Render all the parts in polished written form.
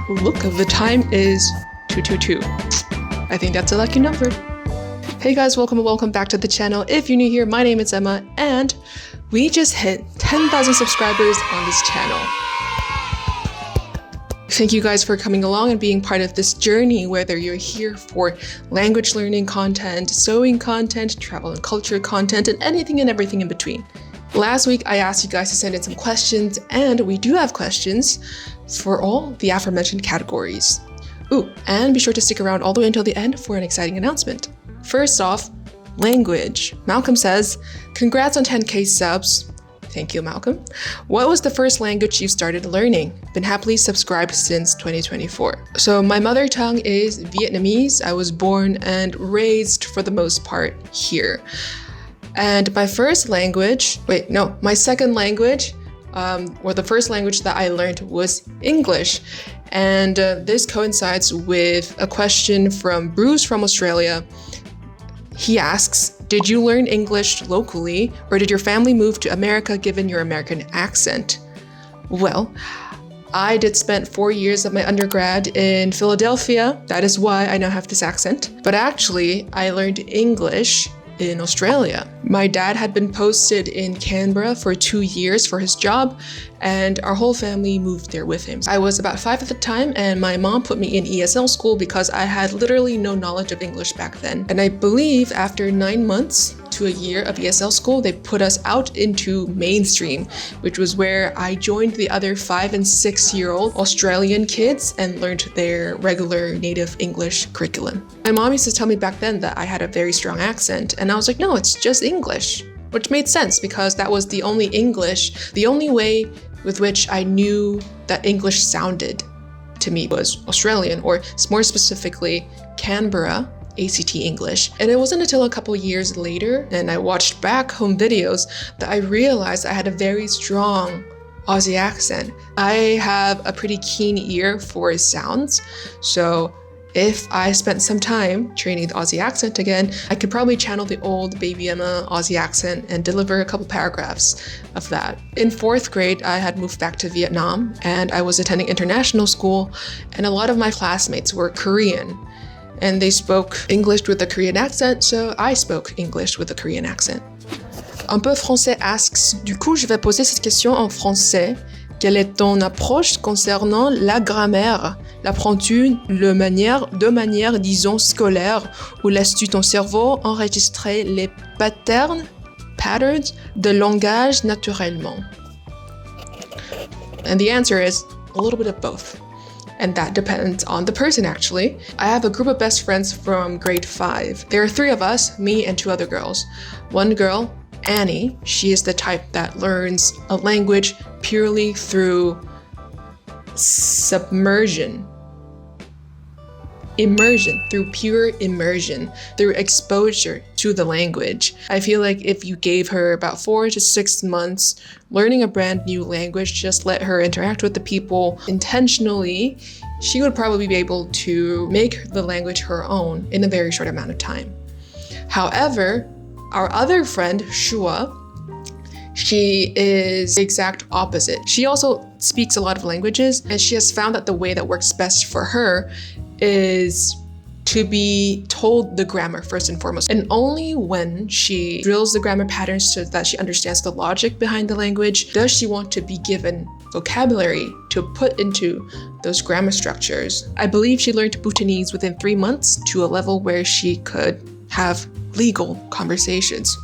Look, the time is 222. I think that's a lucky number. Hey guys, welcome back to the channel. If you're new here, my name is Emma, and we just hit 10,000 subscribers on this channel. Thank you guys for coming along and being part of this journey, whether you're here for language learning content, sewing content, travel and culture content, and anything and everything in between. Last week, I asked you guys to send in some questions, and we do have questions for all the aforementioned categories. Ooh, and be sure to stick around all the way until the end for an exciting announcement. First off, language. Malcolm says, congrats on 10K subs. Thank you, Malcolm. What was the first language you started learning? Been happily subscribed since 2024. So my mother tongue is Vietnamese. I was born and raised for the most part here. And my second language, or the first language that I learned was English. And this coincides with a question from Bruce from Australia. He asks, did you learn English locally, or did your family move to America given your American accent? Well, I did spend 4 years of my undergrad in Philadelphia. That is why I now have this accent. But actually, I learned English in Australia. My dad had been posted in Canberra for 2 years for his job, and our whole family moved there with him. I was about 5 at the time, and my mom put me in ESL school because I had literally no knowledge of English back then. And I believe after 9 months to a year of ESL school, they put us out into mainstream, which was where I joined the other 5 and 6-year-old Australian kids and learned their regular native English curriculum. My mom used to tell me back then that I had a very strong accent, and I was like, no, it's just English, which made sense because that was the only way with which I knew that English sounded to me was Australian, or more specifically, Canberra ACT English. And it wasn't until a couple years later, and I watched back home videos, that I realized I had a very strong Aussie accent. I have a pretty keen ear for sounds, so if I spent some time training the Aussie accent again, I could probably channel the old baby Emma Aussie accent and deliver a couple paragraphs of that. In 4th grade, I had moved back to Vietnam, and I was attending international school, and a lot of my classmates were Korean, and they spoke English with a Korean accent, so I spoke English with a Korean accent. Un peu français asks, du coup, je vais poser cette question en français. Quelle est ton approche concernant la grammaire? L'apprends-tu de manière, disons, scolaire, ou laisses-tu ton cerveau enregistrer les patterns de langage naturellement? And the answer is a little bit of both. And that depends on the person, actually. I have a group of best friends from grade 5. There are 3 of us, me and 2 other girls. One girl, Annie, she is the type that learns a language purely through pure immersion, through exposure to the language. I feel like if you gave her about 4 to 6 months learning a brand new language, just let her interact with the people intentionally, she would probably be able to make the language her own in a very short amount of time. However, our other friend, Shua, she is the exact opposite. She also speaks a lot of languages, and she has found that the way that works best for her is to be told the grammar first and foremost. And only when she drills the grammar patterns so that she understands the logic behind the language does she want to be given vocabulary to put into those grammar structures. I believe she learned Bhutanese within 3 months to a level where she could have legal conversations.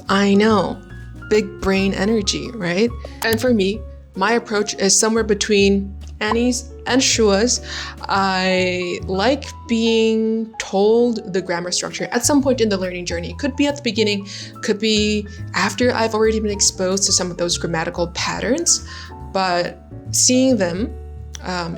I know, big brain energy, right? And for me, my approach is somewhere between Annie's and Shua's. I like being told the grammar structure at some point in the learning journey. Could be at the beginning, could be after I've already been exposed to some of those grammatical patterns, but seeing them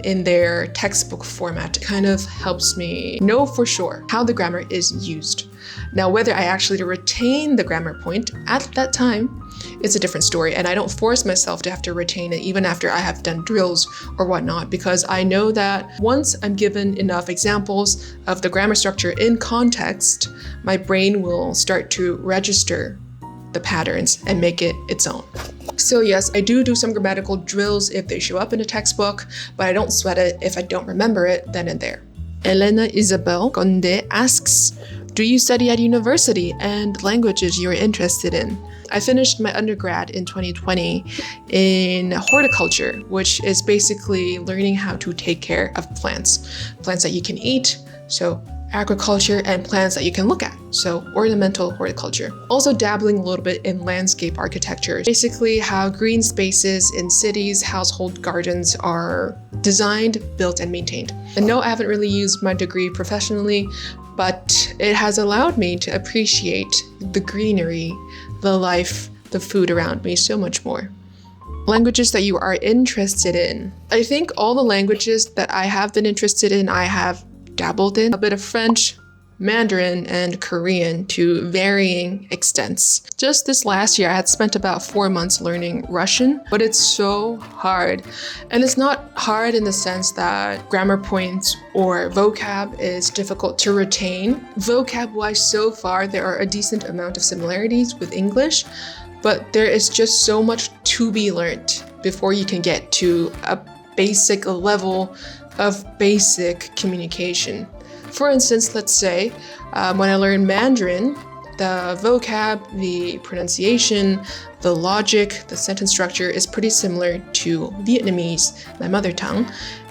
in their textbook format kind of helps me know for sure how the grammar is used. Now, whether I actually retain the grammar point at that time, it's a different story, and I don't force myself to have to retain it even after I have done drills or whatnot, because I know that once I'm given enough examples of the grammar structure in context, my brain will start to register the patterns and make it its own. So yes, I do some grammatical drills if they show up in a textbook, but I don't sweat it if I don't remember it then and there. Elena Isabel Conde asks, do you study at university and languages you're interested in? I finished my undergrad in 2020 in horticulture, which is basically learning how to take care of plants that you can eat, so agriculture, and plants that you can look at, so ornamental horticulture. Also dabbling a little bit in landscape architecture, basically how green spaces in cities, household gardens are designed, built, and maintained. And no, I haven't really used my degree professionally, but it has allowed me to appreciate the greenery, the life, the food around me so much more. Languages that you are interested in. I think all the languages that I have been interested in, I have dabbled in. A bit of French, Mandarin, and Korean to varying extents. Just this last year, I had spent about 4 months learning Russian, but it's so hard. And it's not hard in the sense that grammar points or vocab is difficult to retain. Vocab-wise, so far, there are a decent amount of similarities with English, but there is just so much to be learned before you can get to a basic level of basic communication. For instance, let's say when I learned Mandarin, the vocab, the pronunciation, the logic, the sentence structure is pretty similar to Vietnamese, my mother tongue.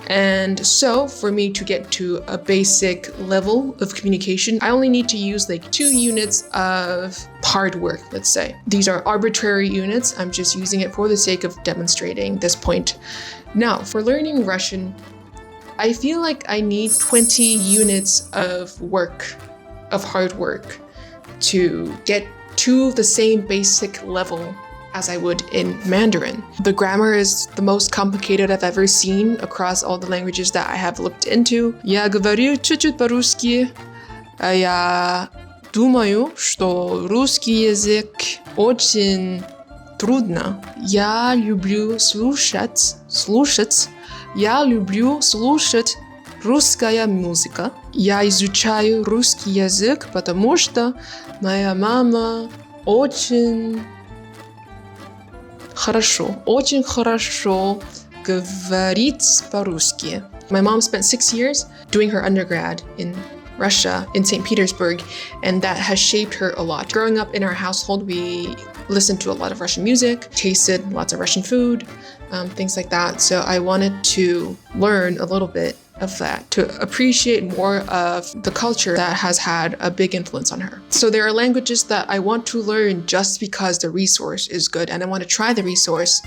And so for me to get to a basic level of communication, I only need to use like 2 units of hard work, let's say. These are arbitrary units. I'm just using it for the sake of demonstrating this point. Now, for learning Russian, I feel like I need 20 units of work, of hard work, to get to the same basic level as I would in Mandarin. The grammar is the most complicated I've ever seen across all the languages that I have looked into. Я говорю чуть-чуть по-русски. Я думаю, что русский язык очень трудно. Я люблю слушать. Я люблю слушать русская музыка. Я изучаю русский язык, потому что моя мама очень хорошо говорит по-русски. My mom spent 6 years doing her undergrad in Russia, in St. Petersburg, and that has shaped her a lot. Growing up in our household, we listened to a lot of Russian music, tasted lots of Russian food, things like that. So I wanted to learn a little bit of that, to appreciate more of the culture that has had a big influence on her. So there are languages that I want to learn just because the resource is good, and I want to try the resource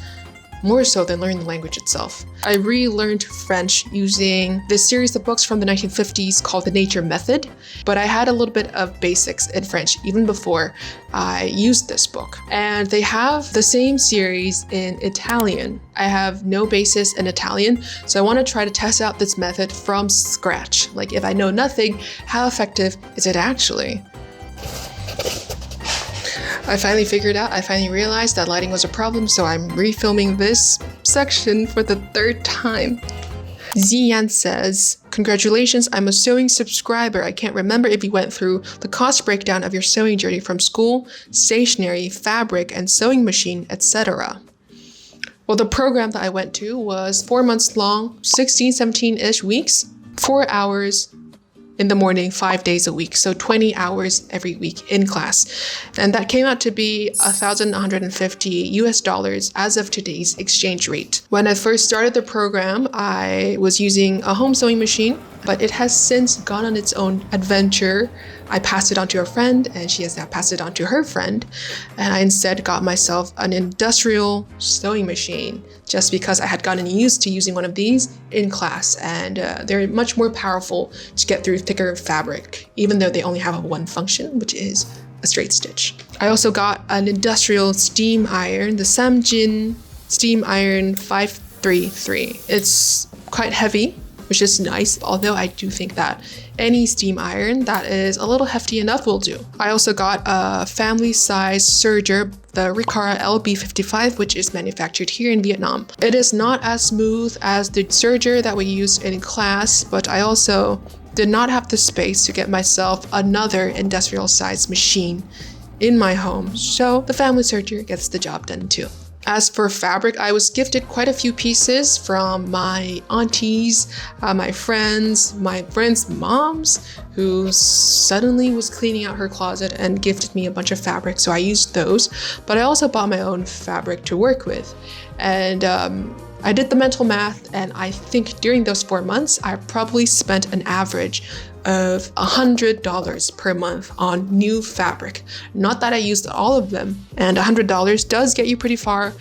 more so than learn the language itself. I relearned French using this series of books from the 1950s called The Nature Method, but I had a little bit of basics in French even before I used this book. And they have the same series in Italian. I have no basis in Italian, so I want to try to test out this method from scratch. Like, if I know nothing, how effective is it actually? I finally realized that lighting was a problem, so I'm refilming this section for the 3rd time. Ziyan says, congratulations, I'm a sewing subscriber. I can't remember if you went through the cost breakdown of your sewing journey from school, stationery, fabric, and sewing machine, etc. Well, the program that I went to was 4 months long, 16, 17-ish weeks, 4 hours in the morning, 5 days a week. So 20 hours every week in class. And that came out to be $1,150 as of today's exchange rate. When I first started the program, I was using a home sewing machine, but it has since gone on its own adventure. I passed it on to a friend, and she has now passed it on to her friend. And I instead got myself an industrial sewing machine just because I had gotten used to using one of these in class, and they're much more powerful to get through thicker fabric, even though they only have one function, which is a straight stitch. I also got an industrial steam iron, the SamJin Steam Iron 533. It's quite heavy, which is nice, although I do think that any steam iron that is a little hefty enough will do. I also got a family-size serger, the Riccar LB-55, which is manufactured here in Vietnam. It is not as smooth as the serger that we used in class, but I also did not have the space to get myself another industrial-sized machine in my home, so the family serger gets the job done too. As for fabric, I was gifted quite a few pieces from my aunties, my friends' moms, who suddenly was cleaning out her closet and gifted me a bunch of fabric, so I used those. But I also bought my own fabric to work with. And I did the mental math, and I think during those 4 months, I probably spent an average of $100 per month on new fabric. Not that I used all of them, and $100 does get you pretty far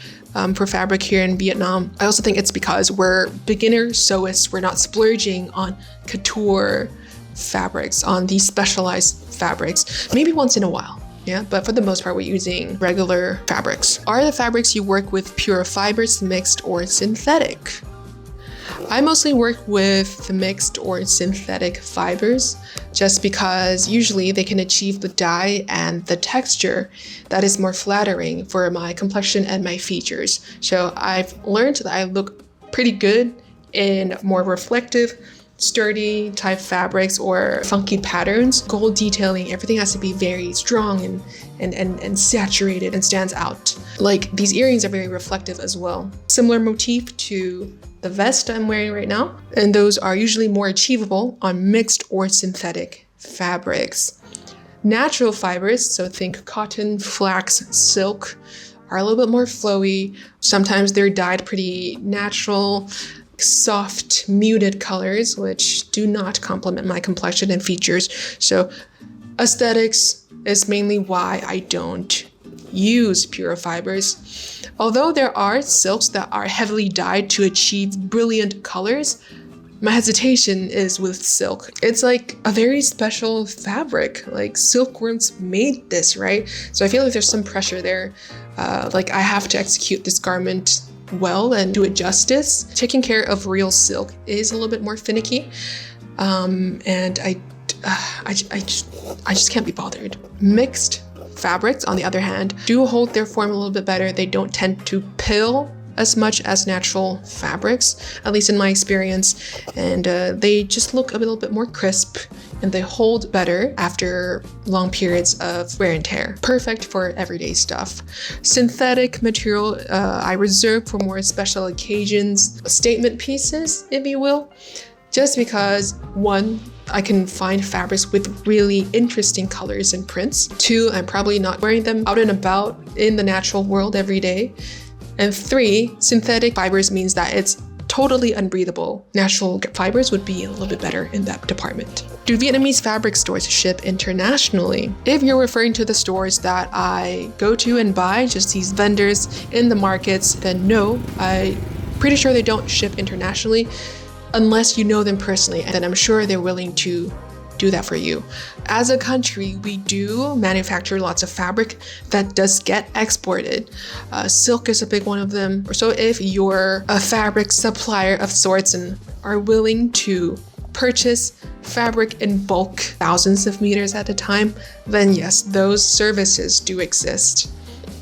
for fabric here in Vietnam. I also think it's because we're beginner sewists. We're not splurging on couture fabrics, on these specialized fabrics, maybe once in a while. Yeah, but for the most part, we're using regular fabrics. Are the fabrics you work with pure fibers, mixed, or synthetic? I mostly work with the mixed or synthetic fibers just because usually they can achieve the dye and the texture that is more flattering for my complexion and my features. So I've learned that I look pretty good in more reflective, sturdy type fabrics or funky patterns. Gold detailing, everything has to be very strong and saturated and stands out. Like these earrings are very reflective as well. Similar motif to the vest I'm wearing right now, and those are usually more achievable on mixed or synthetic fabrics. Natural fibers, so think cotton, flax, silk, are a little bit more flowy. Sometimes they're dyed pretty natural, soft, muted colors, which do not complement my complexion and features. So aesthetics is mainly why I don't use pure fibers. Although there are silks that are heavily dyed to achieve brilliant colors, my hesitation is with silk. It's like a very special fabric. Like silkworms made this, right? So I feel like there's some pressure there. Like I have to execute this garment well and do it justice. Taking care of real silk is a little bit more finicky, and I just can't be bothered. Mixed fabrics, on the other hand, do hold their form a little bit better. They don't tend to pill as much as natural fabrics, at least in my experience, and they just look a little bit more crisp and they hold better after long periods of wear and tear. Perfect for everyday stuff. Synthetic material I reserve for more special occasions, statement pieces, if you will, just because one, I can find fabrics with really interesting colors and prints. Two, I'm probably not wearing them out and about in the natural world every day. And three, synthetic fibers means that it's totally unbreathable. Natural fibers would be a little bit better in that department. Do Vietnamese fabric stores ship internationally? If you're referring to the stores that I go to and buy, just these vendors in the markets, then no, I'm pretty sure they don't ship internationally unless you know them personally, and then I'm sure they're willing to do that for you. As a country, we do manufacture lots of fabric that does get exported. Silk is a big one of them. So if you're a fabric supplier of sorts and are willing to purchase fabric in bulk, thousands of meters at a time, then yes, those services do exist.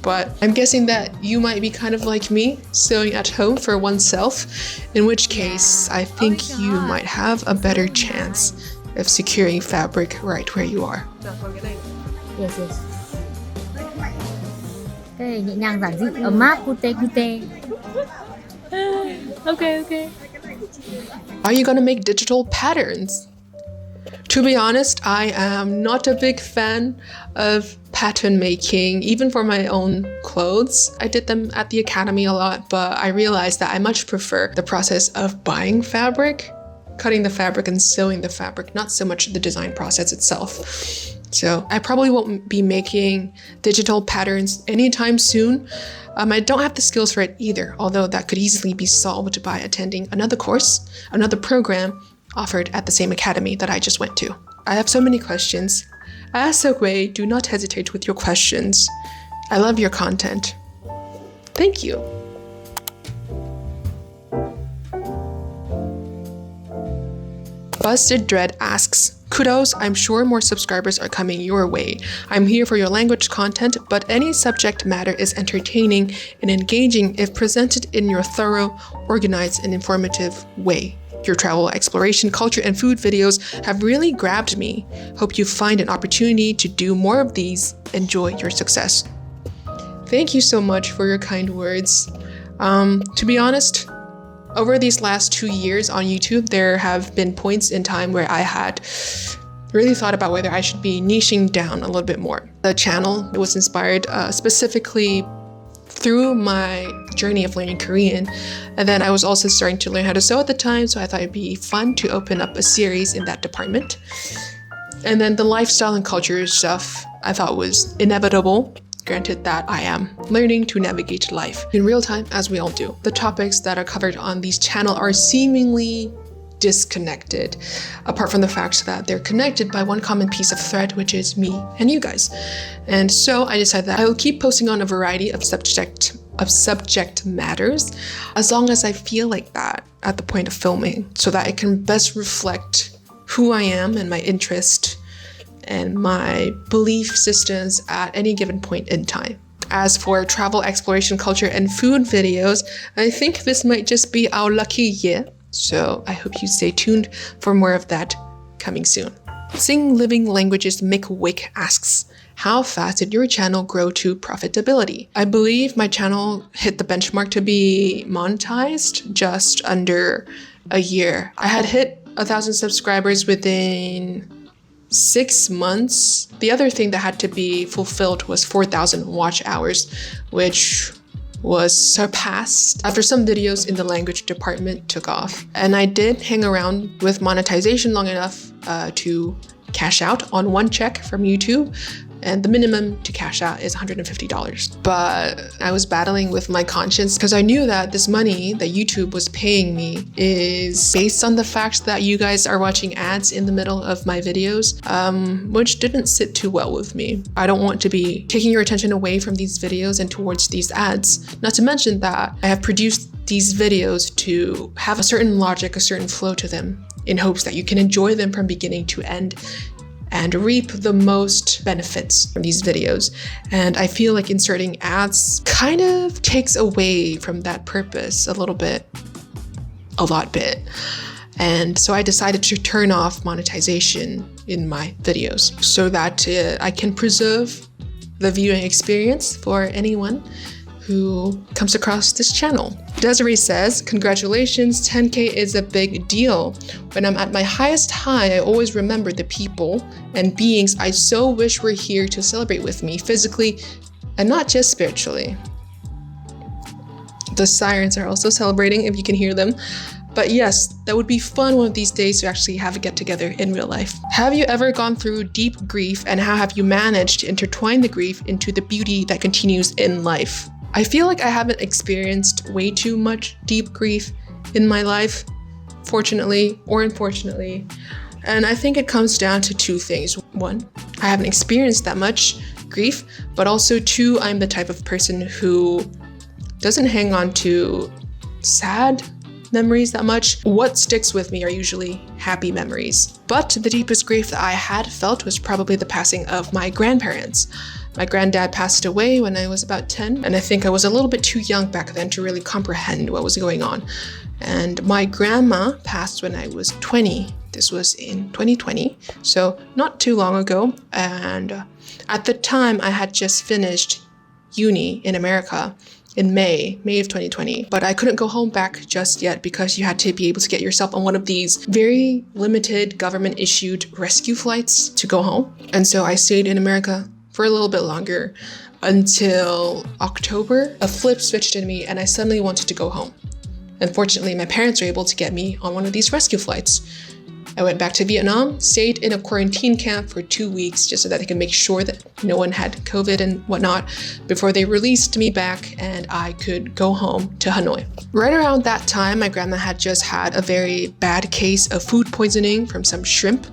But I'm guessing that you might be kind of like me, sewing at home for oneself, in which case I think you might have a better chance of securing fabric right where you are. Yes, yes. Okay, nhẹ nhàng giản dị, ấm áp, cute, cute. Okay. Are you gonna make digital patterns? To be honest, I am not a big fan of pattern making, even for my own clothes. I did them at the academy a lot, but I realized that I much prefer the process of buying fabric, cutting the fabric and sewing the fabric, not so much the design process itself. So I probably won't be making digital patterns anytime soon. I don't have the skills for it either, although that could easily be solved by attending another course, another program offered at the same academy that I just went to. I have so many questions. As Segway, do not hesitate with your questions. I love your content. Thank you. Busted Dread asks, kudos, I'm sure more subscribers are coming your way. I'm here for your language content, but any subject matter is entertaining and engaging if presented in your thorough, organized, and informative way. Your travel, exploration, culture, and food videos have really grabbed me. Hope you find an opportunity to do more of these. Enjoy your success. Thank you so much for your kind words. To be honest, over these last 2 years on YouTube, there have been points in time where I had really thought about whether I should be niching down a little bit more. The channel was inspired specifically through my journey of learning Korean, and then I was also starting to learn how to sew at the time, so I thought it'd be fun to open up a series in that department. And then the lifestyle and culture stuff I thought was inevitable, granted that I am learning to navigate life in real time, as we all do. The topics that are covered on these channels are seemingly disconnected, apart from the fact that they're connected by one common piece of thread, which is me and you guys. And so I decided that I will keep posting on a variety of subject matters, as long as I feel like that at the point of filming, so that it can best reflect who I am and my interest and my belief systems at any given point in time. As for travel, exploration, culture, and food videos, I think this might just be our lucky year. So I hope you stay tuned for more of that coming soon. Sing Living Languages Mick Wick asks, how fast did your channel grow to profitability? I believe my channel hit the benchmark to be monetized just under a year. I had hit 1,000 subscribers within 6 months. The other thing that had to be fulfilled was 4,000 watch hours, which was surpassed after some videos in the language department took off. And I did hang around with monetization long enough to cash out on one check from YouTube, and the minimum to cash out is $150. But I was battling with my conscience because I knew that this money that YouTube was paying me is based on the fact that you guys are watching ads in the middle of my videos, which didn't sit too well with me. I don't want to be taking your attention away from these videos and towards these ads. Not to mention that I have produced these videos to have a certain logic, a certain flow to them, in hopes that you can enjoy them from beginning to end and reap the most benefits from these videos. And I feel like inserting ads kind of takes away from that purpose a little bit, a lot bit. And so I decided to turn off monetization in my videos so that I can preserve the viewing experience for anyone who comes across this channel. Desiree says, congratulations, 10K is a big deal. When I'm at my highest high, I always remember the people and beings I so wish were here to celebrate with me physically and not just spiritually. The sirens are also celebrating, if you can hear them. But yes, that would be fun one of these days to actually have a get together in real life. Have you ever gone through deep grief, and how have you managed to intertwine the grief into the beauty that continues in life? I feel like I haven't experienced way too much deep grief in my life, fortunately or unfortunately. And I think it comes down to two things. One, I haven't experienced that much grief, but also two, I'm the type of person who doesn't hang on to sad memories that much. What sticks with me are usually happy memories. But the deepest grief that I had felt was probably the passing of my grandparents. My granddad passed away when I was about 10, and I think I was a little bit too young back then to really comprehend what was going on. And my grandma passed when I was 20. This was in 2020, so not too long ago. And at the time, I had just finished uni in America in May of 2020, but I couldn't go home back just yet because you had to be able to get yourself on one of these very limited government-issued rescue flights to go home. And so I stayed in America for a little bit longer until October. A flip switched in me and I suddenly wanted to go home. Unfortunately, my parents were able to get me on one of these rescue flights. I went back to Vietnam, stayed in a quarantine camp for 2 weeks just so that they could make sure that no one had COVID and whatnot before they released me back and I could go home to Hanoi. Right around that time, my grandma had just had a very bad case of food poisoning from some shrimp,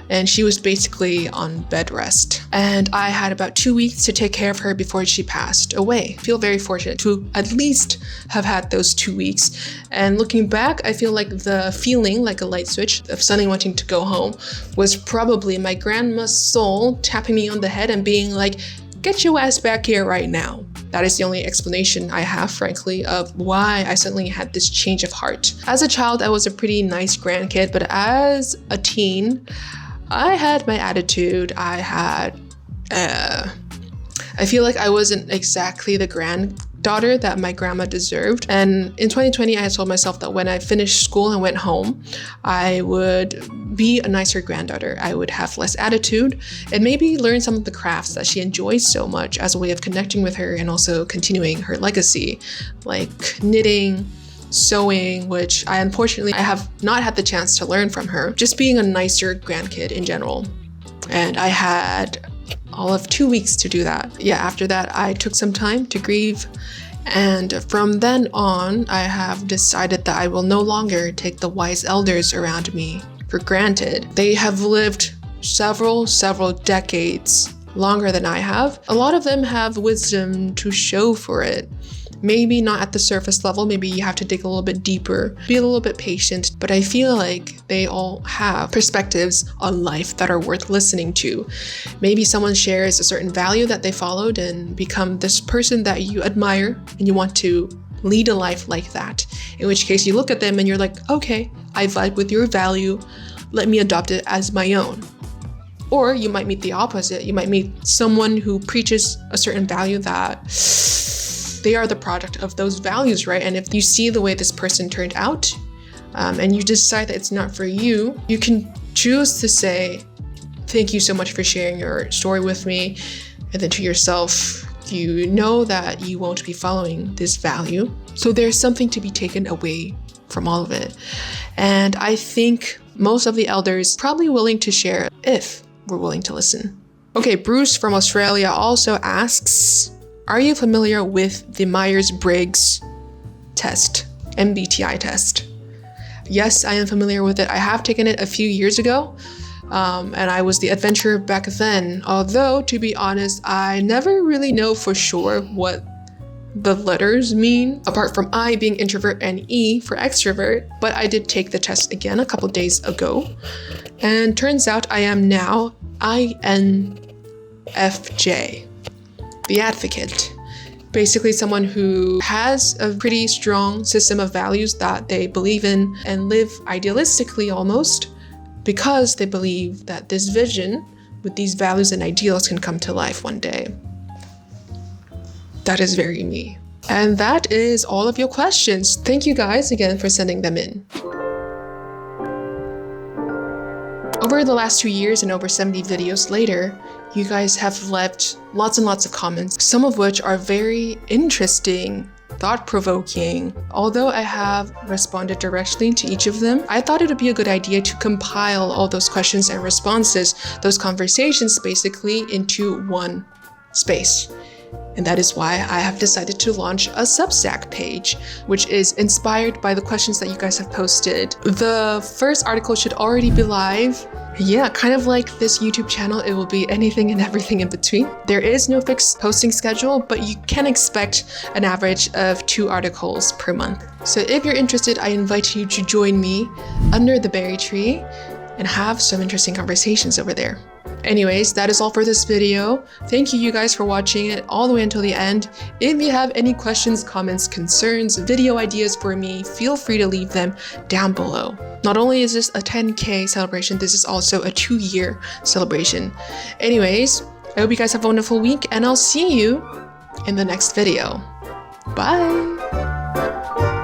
and she was basically on bed rest. And I had about 2 weeks to take care of her before she passed away. I feel very fortunate to at least have had those 2 weeks. And looking back, I feel like the feeling like a light switch of suddenly wanting to go home was probably my grandma's soul tapping me on the head and being like, get your ass back here right now. That is the only explanation I have, frankly, of why I suddenly had this change of heart. As a child, I was a pretty nice grandkid, but as a teen, I had my attitude. I I feel like I wasn't exactly the granddaughter that my grandma deserved. And in 2020, I told myself that when I finished school and went home, I would be a nicer granddaughter. I would have less attitude and maybe learn some of the crafts that she enjoys so much as a way of connecting with her and also continuing her legacy, like knitting, sewing, which I have not had the chance to learn from her, just being a nicer grandkid in general. And I had all of 2 weeks to do that. Yeah, after that, I took some time to grieve. And from then on, I have decided that I will no longer take the wise elders around me for granted. They have lived several decades longer than I have. A lot of them have wisdom to show for it. Maybe not at the surface level, maybe you have to dig a little bit deeper, be a little bit patient, but I feel like they all have perspectives on life that are worth listening to. Maybe someone shares a certain value that they followed and become this person that you admire and you want to lead a life like that. In which case you look at them and you're like, okay, I vibe with your value, let me adopt it as my own. Or you might meet the opposite. You might meet someone who preaches a certain value that they are the product of those values, right? And if you see the way this person turned out and you decide that it's not for you, you can choose to say, thank you so much for sharing your story with me. And then to yourself, you know that you won't be following this value. So there's something to be taken away from all of it. And I think most of the elders probably willing to share if we're willing to listen. Okay, Bruce from Australia also asks, are you familiar with the Myers-Briggs test, MBTI test? Yes, I am familiar with it. I have taken it a few years ago, and I was the adventurer back then. Although, to be honest, I never really know for sure what the letters mean, apart from I being introvert and E for extrovert. But I did take the test again a couple days ago, and turns out I am now INFJ. The advocate. Basically someone who has a pretty strong system of values that they believe in and live idealistically almost because they believe that this vision with these values and ideals can come to life one day. That is very me. And that is all of your questions. Thank you guys again for sending them in. Over the last 2 years and over 70 videos later, you guys have left lots and lots of comments, some of which are very interesting, thought-provoking. Although I have responded directly to each of them, I thought it would be a good idea to compile all those questions and responses, those conversations basically, into one space. And that is why I have decided to launch a Substack page, which is inspired by the questions that you guys have posted. The first article should already be live. Yeah, kind of like this YouTube channel, it will be anything and everything in between. There is no fixed posting schedule, but you can expect an average of 2 articles per month. So if you're interested, I invite you to join me under the berry tree and have some interesting conversations over there. Anyways, that is all for this video. Thank you guys for watching it all the way until the end. If you have any questions, comments, concerns, video ideas for me, feel free to leave them down below. Not only is this a 10K celebration, this is also a 2-year celebration. Anyways, I hope you guys have a wonderful week and I'll see you in the next video. Bye!